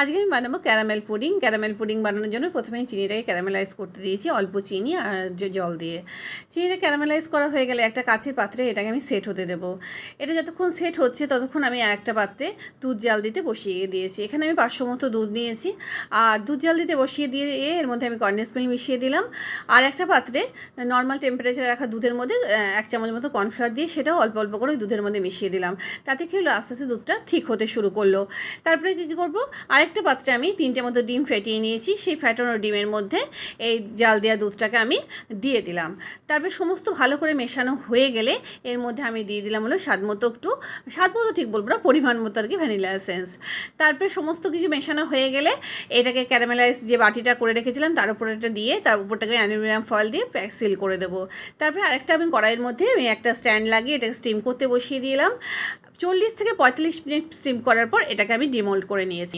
আজকে আমি বানাবো ক্যারামেল পুডিং। ক্যারামেল পুডিং বানানোর জন্য প্রথমে চিনিটাকে ক্যারামেলাইজ করতে দিয়েছি অল্প চিনি আর জল দিয়ে। চিনিটা ক্যারামেলাইজ করা হয়ে গেলে একটা কাচের পাত্রে এটাকে আমি সেট হতে দেবো। এটা যতক্ষণ সেট হচ্ছে ততক্ষণ আমি আরেকটা পাত্রে দুধ জাল দিতে বসিয়ে দিয়েছি। এখানে আমি 500 মতো দুধ নিয়েছি আর দুধ জাল দিতে বসিয়ে দিয়ে এর মধ্যে আমি কনডেন্স মিল্ক মিশিয়ে দিলাম। আর একটা পাত্রে নর্মাল টেম্পারেচারে রাখা দুধের মধ্যে 1 চামচ মতো কর্নফ্লাওয়ার দিয়ে সেটাও অল্প অল্প করে দুধের মধ্যে মিশিয়ে দিলাম। তাতে কী হলো, আস্তে আস্তে দুধটা ঠিক হতে শুরু করলো। তারপরে কী করবো, আরেকটা পাত্রে আমি 3টে মতো ডিম ফেটিয়ে নিয়েছি। সেই ফ্যাটানো ডিমের মধ্যে এই জাল দেওয়া দুধটাকে আমি দিয়ে দিলাম। তারপরে সমস্ত ভালো করে মেশানো হয়ে গেলে এর মধ্যে আমি দিয়ে দিলাম হলো স্বাদ মতো ঠিক বলবো না, পরিমাণ মতো আর কি ভ্যানিলা এসেন্স। তারপরে সমস্ত কিছু মেশানো হয়ে গেলে এটাকে ক্যারামেলাইজ যে বাটিটা করে রেখেছিলাম তার উপরে এটা দিয়ে তার উপরটাকে অ্যালুমিনিয়াম ফয়েল দিয়ে সিল করে দেবো। তারপরে আরেকটা আমি কড়াইয়ের মধ্যে আমি একটা স্ট্যান্ড লাগিয়ে এটাকে স্টিম করতে বসিয়ে দিলাম। 40 থেকে 45 মিনিট স্টিম করার পর এটাকে আমি ডিমোল্ড করে নিয়েছি।